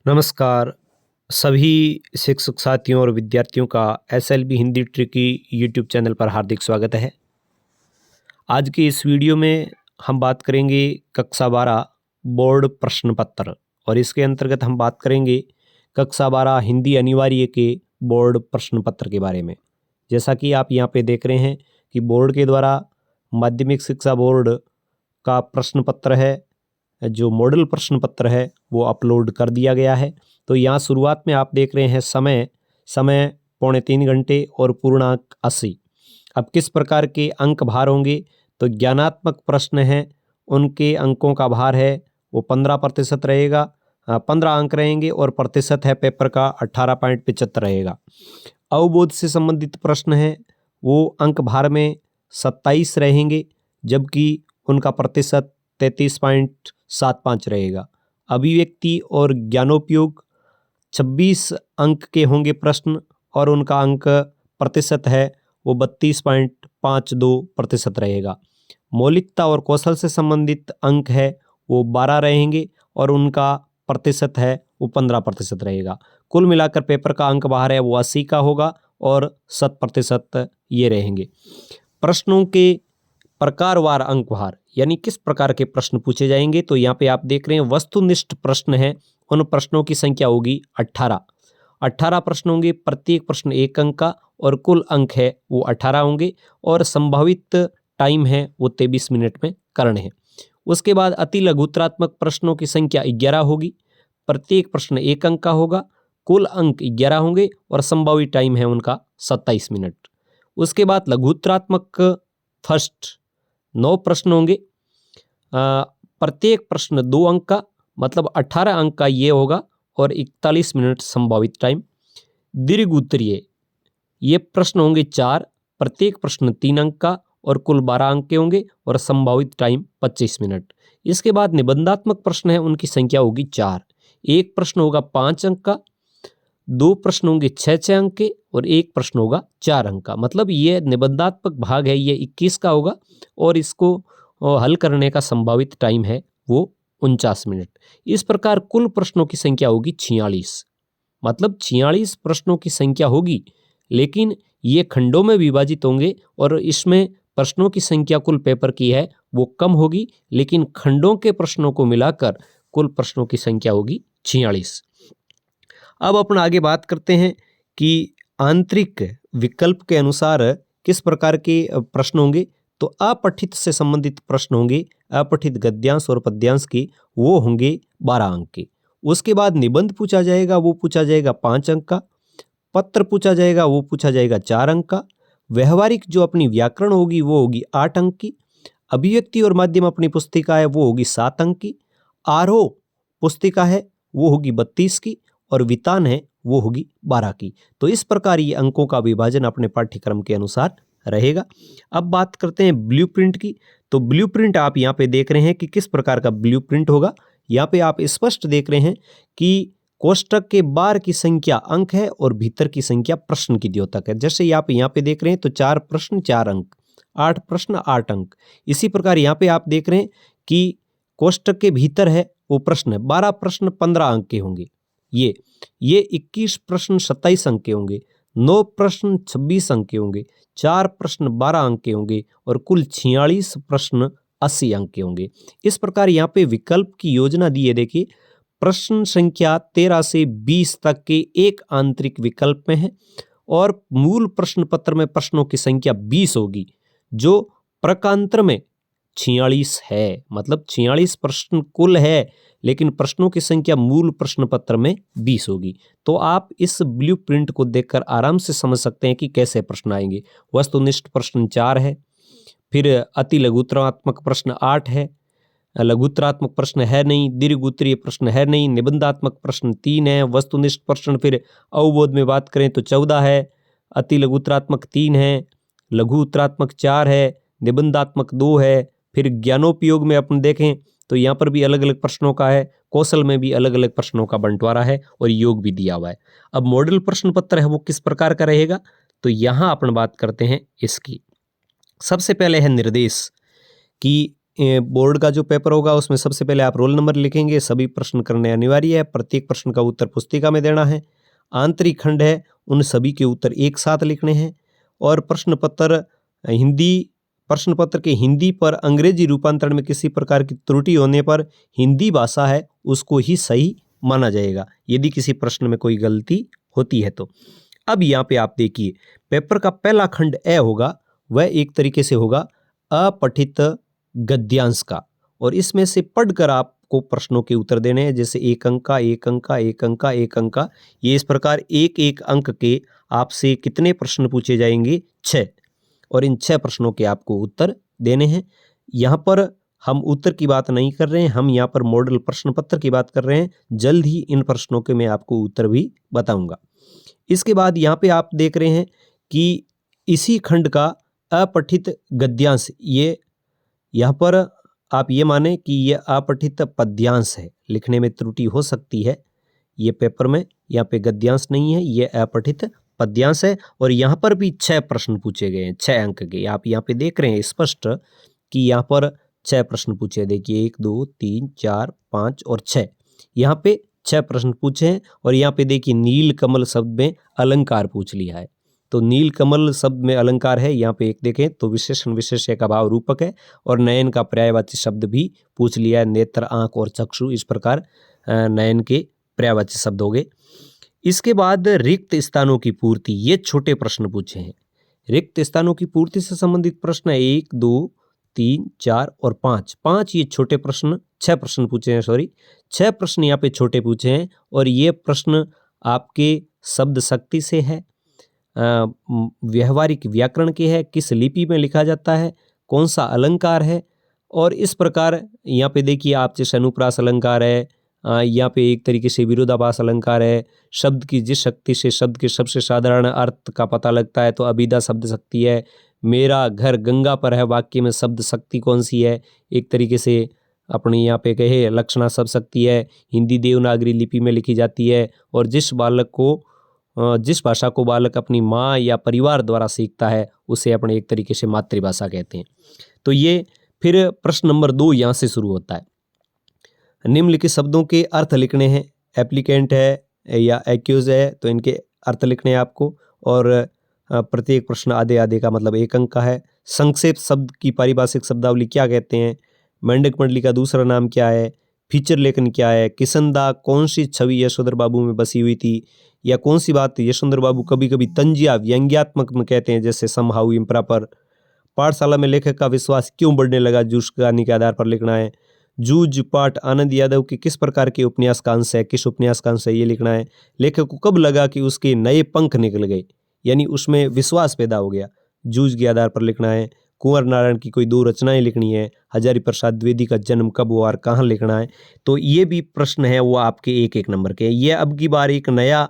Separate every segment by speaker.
Speaker 1: नमस्कार सभी शिक्षक साथियों और विद्यार्थियों का SLB Hindi tricky YouTube channel पर हार्दिक स्वागत है। आज की इस वीडियो में हम बात करेंगे कक्षा 12 बोर्ड प्रश्न पत्र और इसके अंतर्गत हम बात करेंगे कक्षा 12 हिंदी अनिवार्य के बोर्ड प्रश्न पत्र के बारे में। जैसा कि आप यहाँ पे देख रहे हैं कि बोर्ड के द्वारा माध्यमिक शिक्षा बोर्ड का प्रश्न पत्र है, जो मॉडल प्रश्न पत्र है वो अपलोड कर दिया गया है। तो यहाँ शुरुआत में आप देख रहे हैं समय 3.25 घंटे और पूर्णांक 80। अब किस प्रकार के अंक भार होंगे, तो ज्ञानात्मक प्रश्न हैं, उनके अंकों का भार है वो 15% रहेगा, 15 अंक रहेंगे और प्रतिशत है पेपर का 18.75 रहेगा। अवबोध से संबंधित प्रश्न है वो अंक भार में 27 रहेंगे, जबकि उनका प्रतिशत 33.75 रहेगा। अभिव्यक्ति और ज्ञानोपयोग 26 अंक के होंगे प्रश्न और उनका अंक प्रतिशत है वो 32.52% रहेगा। मौलिकता और कौशल से संबंधित अंक है वो 12 रहेंगे और उनका प्रतिशत है वो 15% रहेगा। कुल मिलाकर पेपर का अंक भार है वो 80 का होगा और 100% ये रहेंगे। प्रश्नों के प्रकारवार अंक भार यानी किस प्रकार के प्रश्न पूछे जाएंगे, तो यहाँ पे आप देख रहे हैं वस्तुनिष्ठ प्रश्न है, उन प्रश्नों की संख्या होगी 18 प्रश्न होंगे, प्रत्येक प्रश्न 1 अंक का और कुल अंक है वो 18 होंगे और संभावित टाइम है वो 23 मिनट में करने हैं। उसके बाद अति लघुतरात्मक प्रश्नों की संख्या 11 होगी, प्रत्येक प्रश्न 1 अंक का होगा, कुल अंक 11 होंगे और संभावित टाइम है उनका 27 मिनट। उसके बाद लघुतरात्मक फर्स्ट 9 प्रश्न होंगे, प्रत्येक प्रश्न 2 अंक का, मतलब 18 अंक का ये होगा और 41 मिनट संभावित टाइम। दीर्घ उत्तरीय ये प्रश्न होंगे 4, प्रत्येक प्रश्न 3 अंक का और कुल 12 अंक के होंगे और संभावित टाइम 25 मिनट। इसके बाद निबंधात्मक प्रश्न है, उनकी संख्या होगी 4, एक प्रश्न होगा 5 अंक का, 2 प्रश्न होंगे 6 अंक के और एक प्रश्न होगा 4 अंक का। मतलब ये निबंधात्मक भाग है ये 21 का होगा और इसको हल करने का संभावित टाइम है वो 49 मिनट। इस प्रकार कुल प्रश्नों की संख्या होगी 46, मतलब 46 प्रश्नों की संख्या होगी, लेकिन ये खंडों में विभाजित होंगे और इसमें प्रश्नों की संख्या कुल पेपर की है वो कम होगी, लेकिन खंडों के प्रश्नों को मिलाकर कुल प्रश्नों की संख्या होगी 46। अब अपन आगे बात करते हैं कि आंतरिक विकल्प के अनुसार किस प्रकार के प्रश्न होंगे। तो अपठित से संबंधित प्रश्न होंगे, अपठित गद्यांश और पद्यांश के, वो होंगे 12 अंक के। उसके बाद निबंध पूछा जाएगा, वो पूछा जाएगा 5 अंक का। पत्र पूछा जाएगा, वो पूछा जाएगा 4 अंक का। व्यवहारिक जो अपनी व्याकरण होगी वो होगी 8 अंक की। अभिव्यक्ति और माध्यम अपनी पुस्तिका है वो होगी 7 अंक की। आरोह पुस्तिका है वो होगी 32 की और वितान है वो होगी 12 की। तो इस प्रकार ये अंकों का विभाजन अपने पाठ्यक्रम के अनुसार रहेगा। अब बात करते हैं ब्लूप्रिंट की। तो ब्लूप्रिंट आप यहाँ पे देख रहे हैं कि किस प्रकार का ब्लूप्रिंट होगा। यहाँ पे आप स्पष्ट देख रहे हैं कि कोष्टक के बाहर की संख्या अंक है और भीतर की संख्या प्रश्न की द्योतक है। जैसे आप यहाँ पे देख रहे हैं तो 4 प्रश्न 4 अंक, 8 प्रश्न 8 अंक। इसी प्रकार यहाँ पे आप देख रहे हैं कि कोष्टक के भीतर है वो प्रश्न है, 12 प्रश्न 15 अंक के होंगे, ये 21 प्रश्न 27 अंक के होंगे, 9 प्रश्न 26 अंक के होंगे, 4 प्रश्न 12 अंक के होंगे और कुल 46 प्रश्न 80 अंक के होंगे। इस प्रकार यहाँ पे विकल्प की योजना दी है। देखिए प्रश्न संख्या 13 से 20 तक के एक आंतरिक विकल्प में है और मूल प्रश्न पत्र में प्रश्नों की संख्या 20 होगी, जो प्रकांतर में 46 है। मतलब 46 प्रश्न कुल है, लेकिन प्रश्नों की संख्या मूल प्रश्न पत्र में 20 होगी। तो आप इस ब्लूप्रिंट को देखकर आराम से समझ सकते हैं कि कैसे प्रश्न आएंगे। वस्तुनिष्ठ प्रश्न 4 है, फिर अति लघुतरात्मक प्रश्न 8 है, लघुतरात्मक प्रश्न है नहीं, दीर्घ उत्तरीय प्रश्न है नहीं, निबंधात्मक प्रश्न 3 है, वस्तुनिष्ठ प्रश्न फिर अवबोध में बात करें तो 14 है, अति लघुतरात्मक 3 है, लघु उत्तरात्मक 4 है, निबंधात्मक 2 है। फिर ज्ञानोपयोग में अपन देखें तो यहाँ पर भी अलग अलग प्रश्नों का है, कौशल में भी अलग अलग प्रश्नों का बंटवारा है और योग भी दिया हुआ है। अब मॉडल प्रश्न पत्र है वो किस प्रकार का रहेगा, तो यहाँ अपन बात करते हैं इसकी। सबसे पहले है निर्देश कि बोर्ड का जो पेपर होगा उसमें सबसे पहले आप रोल नंबर लिखेंगे, सभी प्रश्न करने अनिवार्य है, प्रत्येक प्रश्न का उत्तर पुस्तिका में देना है। आंतरिक खंड है उन सभी के उत्तर एक साथ लिखने हैं। और प्रश्न पत्र के हिंदी पर अंग्रेजी रूपांतरण में किसी प्रकार की त्रुटि होने पर हिंदी भाषा है उसको ही सही माना जाएगा, यदि किसी प्रश्न में कोई गलती होती है तो। अब यहाँ पे आप देखिए, पेपर का पहला खंड ए होगा, वह एक तरीके से होगा अपठित गद्यांश का, और इसमें से पढ़कर आपको प्रश्नों के उत्तर देने हैं, जैसे एक अंक का, एक अंक का, एक अंक का, एक अंक का। ये इस प्रकार एक एक अंक के आपसे कितने प्रश्न पूछे जाएंगे? 6, और इन 6 प्रश्नों के आपको उत्तर देने हैं। यहाँ पर हम उत्तर की बात नहीं कर रहे हैं, हम यहाँ पर मॉडल प्रश्न पत्र की बात कर रहे हैं। जल्द ही इन प्रश्नों के मैं आपको उत्तर भी बताऊंगा। इसके बाद यहाँ पे आप देख रहे हैं कि इसी खंड का अपठित गद्यांश, ये यहाँ पर आप ये माने कि ये अपठित पद्यांश है, लिखने में त्रुटि हो सकती है ये पेपर में, यहाँ पे गद्यांश नहीं है, ये अपठित पद्यांश है। और यहाँ पर भी 6 प्रश्न पूछे गए हैं, 6 अंक के। आप यहाँ पे देख रहे हैं स्पष्ट कि यहाँ पर 6 प्रश्न पूछे, देखिए 1 2 3 4 5 और 6, यहाँ पे 6 प्रश्न पूछे हैं। और यहाँ पे देखिए नील कमल शब्द में अलंकार पूछ लिया है, तो नील कमल शब्द में अलंकार है। यहाँ पे एक देखें तो विशेषण विशेष्य का भाव रूपक है, और नयन का पर्यायवाची शब्द भी पूछ लिया है, नेत्र, आंख और चक्षु, इस प्रकार नयन के पर्यायवाची शब्द हो गए। इसके बाद रिक्त स्थानों की पूर्ति, ये छोटे प्रश्न पूछे हैं। रिक्त स्थानों की पूर्ति से संबंधित प्रश्न 1 2 3 4 और 5 ये छोटे प्रश्न, 6 प्रश्न पूछे हैं, 6 प्रश्न यहाँ पे छोटे पूछे हैं। और ये प्रश्न आपके शब्द शक्ति से है, व्यवहारिक व्याकरण के है, किस लिपि में लिखा जाता है, कौन सा अलंकार है, और इस प्रकार यहाँ पे देखिए आप जैसे अनुप्रास अलंकार है, यहाँ पे एक तरीके से विरोधाभास अलंकार है। शब्द की जिस शक्ति से शब्द के सबसे साधारण अर्थ का पता लगता है तो अभिधा शब्द शक्ति है। मेरा घर गंगा पर है, वाक्य में शब्द शक्ति कौन सी है? एक तरीके से अपने यहाँ पे कहे लक्षणा शब्द शक्ति है, हिंदी देवनागरी लिपि में लिखी जाती है। और जिस भाषा को बालक अपनी माँ या परिवार द्वारा सीखता है उसे अपने एक तरीके से मातृभाषा कहते हैं। तो ये फिर प्रश्न नंबर 2 यहाँ से शुरू होता है। निम्नलिखित शब्दों के अर्थ लिखने हैं। एप्लीकेंट है या एक्यूज है तो इनके अर्थ लिखने हैं आपको, और प्रत्येक प्रश्न आधे आधे का मतलब 1 अंक का है। संक्षेप शब्द की पारिभाषिक शब्दावली क्या कहते हैं? मेंढक मंडली का दूसरा नाम क्या है? फीचर लेखन क्या है? किसनदा कौन सी छवि यशोधर बाबू में बसी हुई थी, या कौन सी बात यशोधर बाबू कभी कभी तंजिया व्यंग्यात्मक में कहते हैं, जैसे सम हाउ इम्प्रॉपर। पाठशाला में लेखक का विश्वास क्यों बढ़ने लगा, जूझ कहानी के आधार पर लिखना है। जूझ पाठ आनंद यादव के किस प्रकार के उपन्यास का अंश है, किस उपन्यास का अंश है, ये लिखना है। लेखक को कब लगा कि उसके नए पंख निकल गए, यानी उसमें विश्वास पैदा हो गया, जूझ के आधार पर लिखना है। कुंवर नारायण की कोई 2 रचनाएं लिखनी है। हजारी प्रसाद द्विवेदी का जन्म कब हुआ और कहाँ लिखना है। तो ये भी प्रश्न है वो आपके 1-1 नंबर के। ये अब की बार एक नया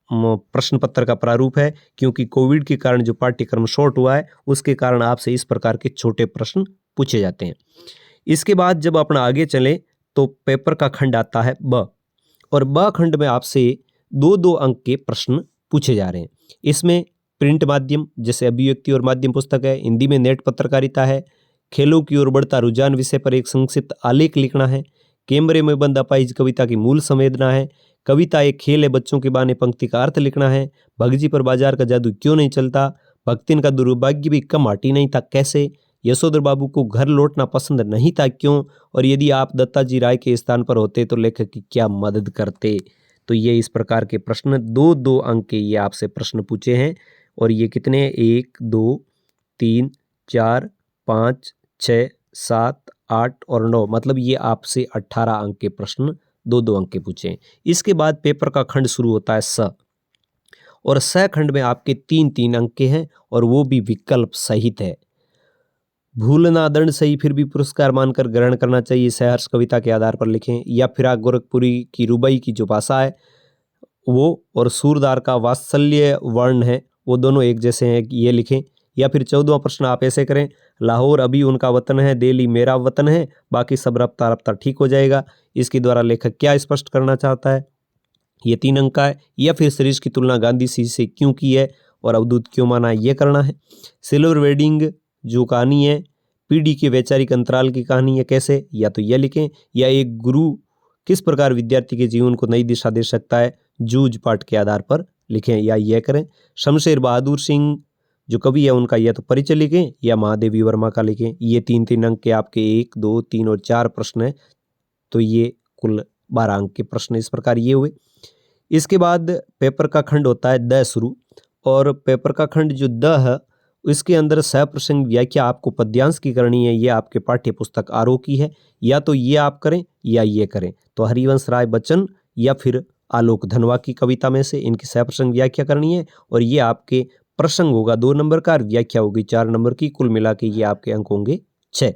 Speaker 1: प्रश्न पत्र का प्रारूप है, क्योंकि कोविड के कारण जो पाठ्यक्रम शॉर्ट हुआ है उसके कारण आपसे इस प्रकार के छोटे प्रश्न पूछे जाते हैं। इसके बाद जब अपना आगे चले तो पेपर का खंड आता है ब, और ब खंड में आपसे 2-2 अंक के प्रश्न पूछे जा रहे हैं। इसमें प्रिंट माध्यम जैसे अभिव्यक्ति और माध्यम पुस्तक है, हिंदी में नेट पत्रकारिता है, खेलों की ओर बढ़ता रुझान विषय पर एक संक्षिप्त आलेख लिखना है, कैमरे में बंद अपाहिज कविता की मूल संवेदना है, कविता एक खेल है बच्चों के बहाने पंक्ति का अर्थ लिखना है, भगजी पर बाजार का जादू क्यों नहीं चलता, भक्तिन का दुर्भाग्य भी कम हाटी नहीं था कैसे, यशोधर बाबू को घर लौटना पसंद नहीं था क्यों, और यदि आप दत्ताजी राय के स्थान पर होते तो लेखक की क्या मदद करते। तो ये इस प्रकार के प्रश्न 2-2 अंक के ये आपसे प्रश्न पूछे हैं। और ये कितने 1 2 3 4 5 6 7 8 और 9, मतलब ये आपसे 18 अंक के प्रश्न 2-2 अंक के पूछे हैं। इसके बाद पेपर का खंड शुरू होता है स, और स खंड में आपके 3-3 अंक के हैं, और वो भी विकल्प सहित है। भूलना दंड सही फिर भी पुरस्कार मानकर ग्रहण करना चाहिए, सहर्ष कविता के आधार पर लिखें। या फिराक गोरखपुरी की रुबाई की जो भाषा है वो, और सूरदार का वात्सल्य वर्ण है वो दोनों एक जैसे हैं, ये लिखें। या फिर 14वां प्रश्न आप ऐसे करें, लाहौर अभी उनका वतन है, दिल्ली मेरा वतन है, बाकी सब रफ्ता रफ्ता ठीक हो जाएगा। इसके द्वारा लेखक क्या स्पष्ट करना चाहता है, ये 3 अंक का है। या फिर सीरीज की तुलना गांधी जी से क्यों की है और अवधूत क्यों माना, ये करना है। सिल्वर वेडिंग जो कहानी है, पीढ़ी के वैचारिक अंतराल की कहानी है कैसे, या तो यह लिखें, या एक गुरु किस प्रकार विद्यार्थी के जीवन को नई दिशा दे सकता है, जूझ पाठ के आधार पर लिखें, या यह करें। शमशेर बहादुर सिंह जो कवि है उनका या तो परिचय लिखें या महादेवी वर्मा का लिखें। ये 3-3 अंक के आपके 1, 2, 3 और 4 प्रश्न हैं, तो ये कुल 12 अंक के प्रश्न इस प्रकार ये हुए। इसके बाद पेपर का खंड होता है द शुरू, और पेपर का खंड जो द है इसके अंदर सप्रसंग व्याख्या आपको पद्यांश की करनी है। ये आपके पाठ्य पुस्तक आरोह की है, या तो ये आप करें या ये करें। तो हरिवंश राय बच्चन या फिर आलोक धनवा की कविता में से इनकी सप्रसंग व्याख्या करनी है, और ये आपके प्रसंग होगा 2 नंबर का, व्याख्या होगी 4 नंबर की, कुल मिला के ये आपके अंक होंगे 6।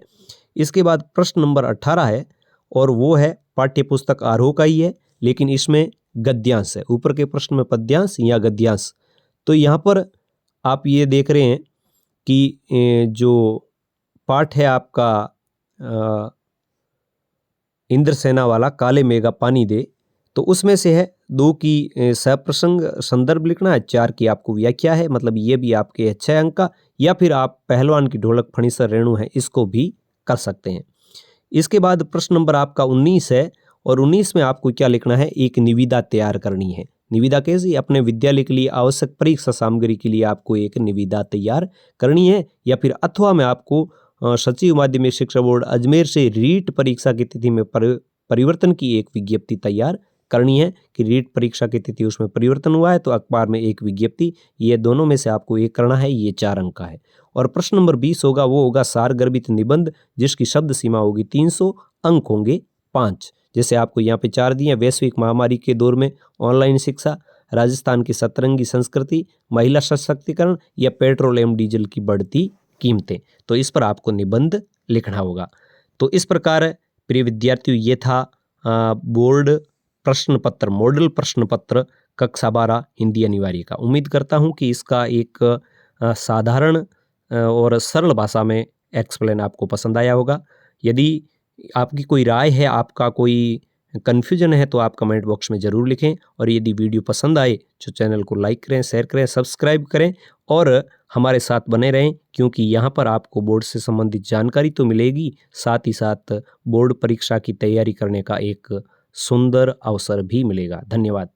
Speaker 1: इसके बाद प्रश्न नंबर 18 है, और वो है पाठ्य पुस्तक आरोह का ही है, लेकिन इसमें गद्यांश है। ऊपर के प्रश्न में पद्यांश या गद्यांश। तो यहाँ पर आप ये देख रहे हैं कि जो पाठ है आपका इंद्रसेना वाला काले मेघा पानी दे, तो उसमें से है 2 की सप्रसंग संदर्भ लिखना है, 4 की आपको व्याख्या है, मतलब ये भी आपके 6 अंक का, या फिर आप पहलवान की ढोलक फणीसर रेणु है इसको भी कर सकते हैं। इसके बाद प्रश्न नंबर आपका 19 है, और 19 में आपको क्या लिखना है, एक निविदा तैयार करनी है। निविदा कैसी, अपने विद्यालय के लिए आवश्यक परीक्षा सामग्री के लिए आपको एक निविदा तैयार करनी है, या फिर अथवा में आपको सचिव माध्यमिक शिक्षा बोर्ड अजमेर से रीट परीक्षा की तिथि में परिवर्तन की एक विज्ञप्ति तैयार करनी है कि रीट परीक्षा की तिथि उसमें परिवर्तन हुआ है, तो अखबार में एक विज्ञप्ति, ये दोनों में से आपको एक करना है। ये 4 अंक का है। और प्रश्न नंबर 20 होगा, वो होगा सार गर्भित निबंध, जिसकी शब्द सीमा होगी 300, अंक होंगे 5। जैसे आपको यहाँ पे 4 दिए, वैश्विक महामारी के दौर में ऑनलाइन शिक्षा, राजस्थान की सतरंगी संस्कृति, महिला सशक्तिकरण, या पेट्रोल एवं डीजल की बढ़ती कीमतें। तो इस पर आपको निबंध लिखना होगा। तो इस प्रकार प्रिय विद्यार्थियों ये था बोर्ड प्रश्न पत्र, मॉडल प्रश्न पत्र कक्षा 12 हिंदी अनिवार्य का। उम्मीद करता हूँ कि इसका एक साधारण और सरल भाषा में एक्सप्लेन आपको पसंद आया होगा। यदि आपकी कोई राय है, आपका कोई कन्फ्यूजन है, तो आप कमेंट बॉक्स में ज़रूर लिखें। और यदि वीडियो पसंद आए तो चैनल को लाइक करें, शेयर करें, सब्सक्राइब करें और हमारे साथ बने रहें, क्योंकि यहाँ पर आपको बोर्ड से संबंधित जानकारी तो मिलेगी, साथ ही साथ बोर्ड परीक्षा की तैयारी करने का एक सुंदर अवसर भी मिलेगा। धन्यवाद।